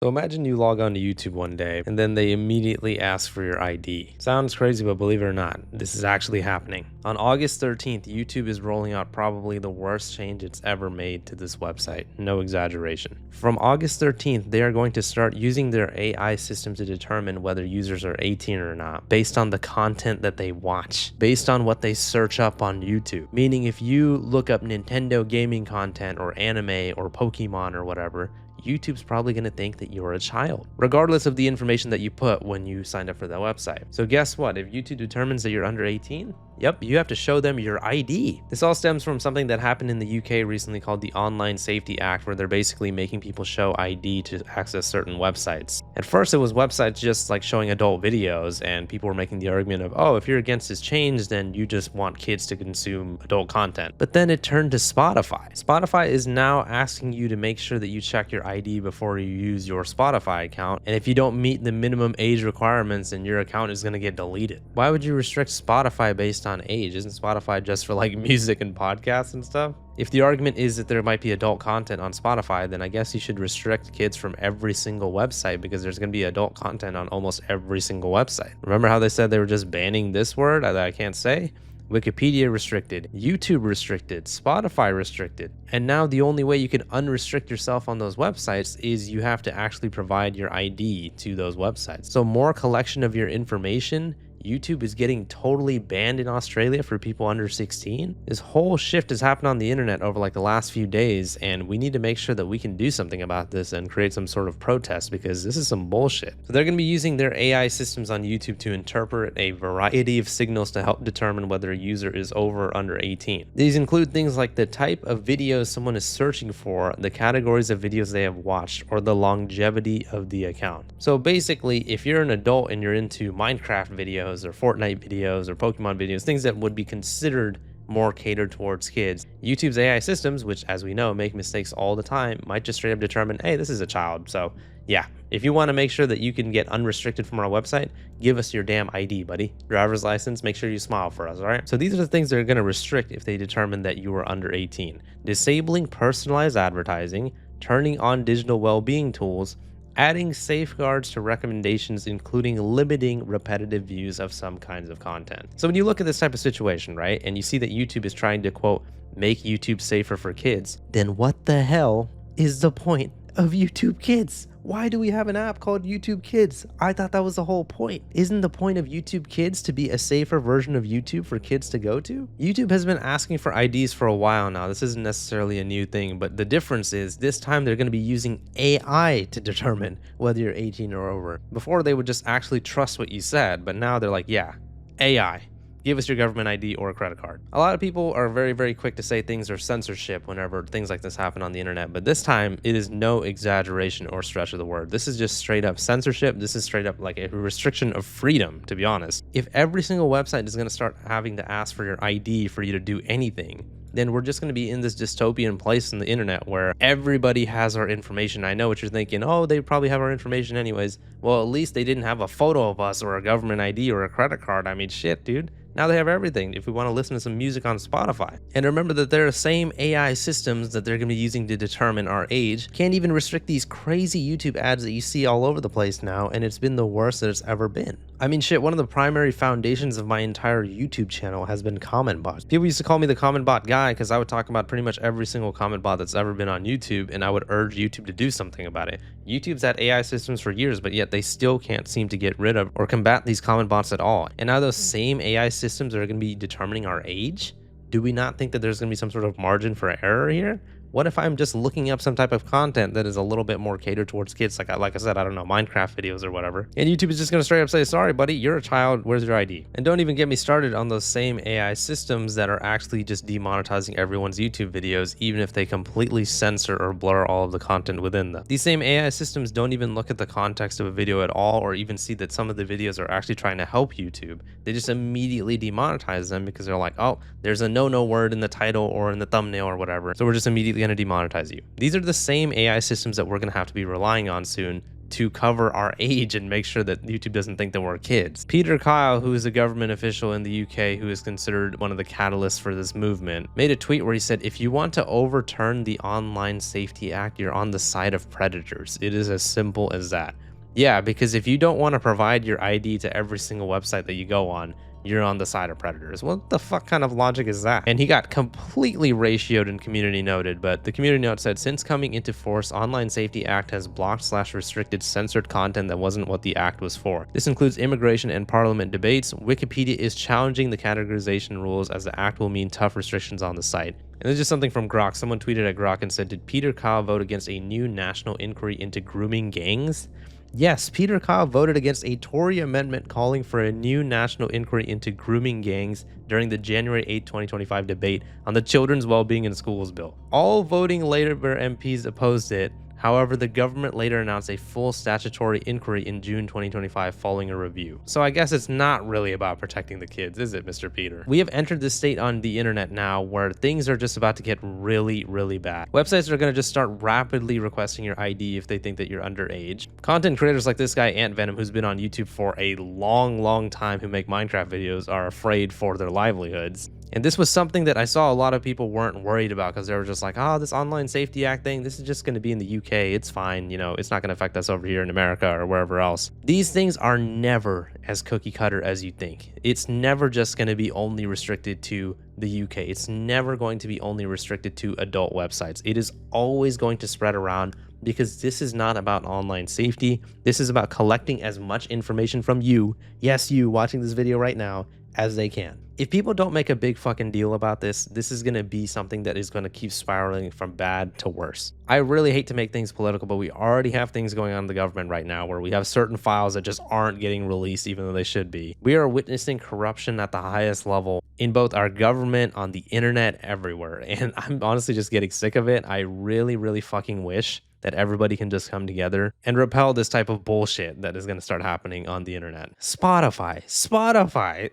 So imagine you log on to YouTube one day and then they immediately ask for your ID. Sounds crazy, but believe it or not, this is actually happening. On August 13th, YouTube is rolling out probably the worst change it's ever made to this website. No exaggeration. From August 13th, they are going to start using their AI system to determine whether users are 18 or not, based on the content that they watch, based on what they search up on YouTube. Meaning if you look up Nintendo gaming content or anime or Pokemon or whatever, YouTube's probably going to think that you're a child, regardless of the information that you put when you signed up for that website. So guess what? If YouTube determines that you're under 18, yep, you have to show them your ID. This all stems from something that happened in the UK recently called the Online Safety Act, where they're basically making people show ID to access certain websites. At first, it was websites just like showing adult videos, and people were making the argument of, oh, if you're against this change, then you just want kids to consume adult content. But then it turned to Spotify. Spotify is now asking you to make sure that you check your ID before you use your Spotify account, and if you don't meet the minimum age requirements, then your account is going to get deleted. Why would you restrict Spotify based on age? Isn't Spotify just for like music and podcasts and stuff? If the argument is that there might be adult content on Spotify, then I guess you should restrict kids from every single website, because there's going to be adult content on almost every single website. Remember how they said they were just banning this word that I can't say? Wikipedia restricted, YouTube restricted, Spotify restricted. And now the only way you can unrestrict yourself on those websites is you have to actually provide your ID to those websites. So more collection of your information. YouTube is getting totally banned in Australia for people under 16. This whole shift has happened on the internet over like the last few days, and we need to make sure that we can do something about this and create some sort of protest, because this is some bullshit. So they're going to be using their AI systems on YouTube to interpret a variety of signals to help determine whether a user is over or under 18. These include things like the type of videos someone is searching for, the categories of videos they have watched, or the longevity of the account. So basically, if you're an adult and you're into Minecraft videos or Fortnite videos or Pokemon videos, things that would be considered more catered towards kids, YouTube's AI systems, which as we know make mistakes all the time, might just straight up determine, hey, this is a child. So yeah, if you want to make sure that you can get unrestricted from our website, give us your damn ID, buddy. Driver's license, make sure you smile for us, all right? So these are the things they're going to restrict if they determine that you are under 18. Disabling personalized advertising, turning on digital well-being tools, adding safeguards to recommendations, including limiting repetitive views of some kinds of content. So when you look at this type of situation, right, and you see that YouTube is trying to, quote, make YouTube safer for kids, then what the hell is the point of YouTube Kids? Why do we have an app called YouTube Kids? I thought that was the whole point. Isn't the point of YouTube Kids to be a safer version of YouTube for kids to go to? YouTube has been asking for IDs for a while now. This isn't necessarily a new thing, but the difference is this time they're going to be using AI to determine whether you're 18 or over. Before they would just actually trust what you said, but now they're like, yeah, AI. Give us your government ID or a credit card. A lot of people are very, very quick to say things are censorship whenever things like this happen on the internet, but this time it is no exaggeration or stretch of the word. This is just straight up censorship. This is straight up like a restriction of freedom, to be honest. If every single website is going to start having to ask for your ID for you to do anything, then we're just going to be in this dystopian place in the internet where everybody has our information. I know what you're thinking. Oh, they probably have our information anyways. Well, at least they didn't have a photo of us or a government ID or a credit card. I mean, shit, dude. Now they have everything if we want to listen to some music on Spotify. And remember that they're the same AI systems that they're going to be using to determine our age. Can't even restrict these crazy YouTube ads that you see all over the place now, and it's been the worst that it's ever been. I mean, shit, one of the primary foundations of my entire YouTube channel has been comment bots. People used to call me the comment bot guy because I would talk about pretty much every single comment bot that's ever been on YouTube, and I would urge YouTube to do something about it. YouTube's had AI systems for years, but yet they still can't seem to get rid of or combat these comment bots at all. And now those same AI systems are going to be determining our age? Do we not think that there's going to be some sort of margin for error here? What if I'm just looking up some type of content that is a little bit more catered towards kids? Like I said, I don't know, Minecraft videos or whatever. And YouTube is just going to straight up say, sorry, buddy, you're a child. Where's your ID? And don't even get me started on those same AI systems that are actually just demonetizing everyone's YouTube videos, even if they completely censor or blur all of the content within them. These same AI systems don't even look at the context of a video at all, or even see that some of the videos are actually trying to help YouTube. They just immediately demonetize them because they're like, oh, there's a no word in the title or in the thumbnail or whatever. So we're just immediately going to demonetize you. These are the same AI systems that we're going to have to be relying on soon to cover our age and make sure that YouTube doesn't think that we're kids. Peter Kyle, who is a government official in the UK who is considered one of the catalysts for this movement, made a tweet where he said, if you want to overturn the Online Safety Act, you're on the side of predators. It is as simple as that. Yeah, because if you don't want to provide your ID to every single website that you go on, you're on the side of predators. What the fuck kind of logic is that? And he got completely ratioed and community noted, but the community note said, since coming into force, Online Safety Act has blocked/restricted censored content that wasn't what the act was for. This includes immigration and parliament debates. Wikipedia is challenging the categorization rules as the act will mean tough restrictions on the site. And this is just something from Grok. Someone tweeted at Grok and said, did Peter Kyle vote against a new national inquiry into grooming gangs? Yes, Peter Kyle voted against a Tory amendment calling for a new national inquiry into grooming gangs during the January 8, 2025 debate on the Children's Wellbeing in Schools bill. All voting Labour MPs opposed it. However, the government later announced a full statutory inquiry in June 2025 following a review. So I guess it's not really about protecting the kids, is it, Mr. Peter? We have entered this state on the internet now where things are just about to get really, really bad. Websites are going to just start rapidly requesting your ID if they think that you're underage. Content creators like this guy, Ant Venom, who's been on YouTube for a long time, who make Minecraft videos, are afraid for their livelihoods. And this was something that I saw a lot of people weren't worried about because they were just like, oh, this Online Safety Act thing, this is just going to be in the UK. It's fine. You know, it's not going to affect us over here in America or wherever else. These things are never as cookie cutter as you think. It's never just going to be only restricted to the UK. It's never going to be only restricted to adult websites. It is always going to spread around because this is not about online safety. This is about collecting as much information from you, yes, you watching this video right now, as they can. If people don't make a big fucking deal about this, this is going to be something that is going to keep spiraling from bad to worse. I really hate to make things political, but we already have things going on in the government right now where we have certain files that just aren't getting released even though they should be. We are witnessing corruption at the highest level in both our government, on the internet, everywhere. And I'm honestly just getting sick of it. I really fucking wish that everybody can just come together and repel this type of bullshit that is going to start happening on the internet. Spotify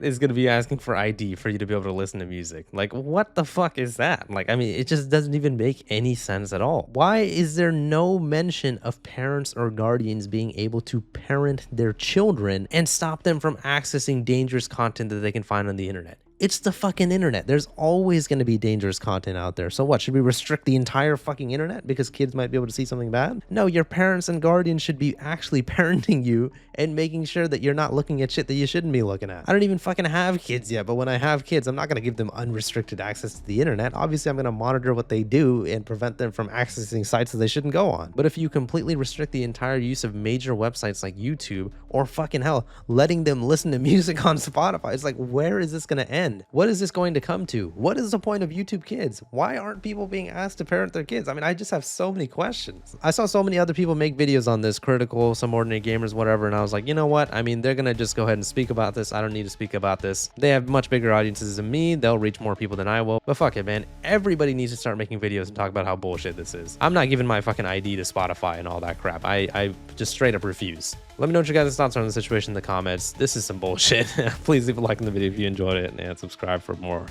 is going to be asking for ID for you to be able to listen to music. Like, what the fuck is that? Like, I mean, it just doesn't even make any sense at all. Why is there no mention of parents or guardians being able to parent their children and stop them from accessing dangerous content that they can find on the internet? It's the fucking internet. There's always going to be dangerous content out there. So what, should we restrict the entire fucking internet because kids might be able to see something bad? No, your parents and guardians should be actually parenting you and making sure that you're not looking at shit that you shouldn't be looking at. I don't even fucking have kids yet, but when I have kids, I'm not going to give them unrestricted access to the internet. Obviously, I'm going to monitor what they do and prevent them from accessing sites that they shouldn't go on. But if you completely restrict the entire use of major websites like YouTube, or fucking hell, letting them listen to music on Spotify, it's like, where is this going to end? What is this going to come to? What is the point of YouTube Kids? Why aren't people being asked to parent their kids? I mean, I just have so many questions. I saw so many other people make videos on this, critical, some ordinary gamers, whatever, and I was like, you know what? I mean, they're gonna just go ahead and speak about this. I don't need to speak about this. They have much bigger audiences than me. They'll reach more people than I will. But fuck it, man. Everybody needs to start making videos and talk about how bullshit this is. I'm not giving my fucking ID to Spotify and all that crap. I just straight up refuse. Let me know what your guys' thoughts are on the situation in the comments. This is some bullshit. Please leave a like on the video if you enjoyed it and subscribe for more.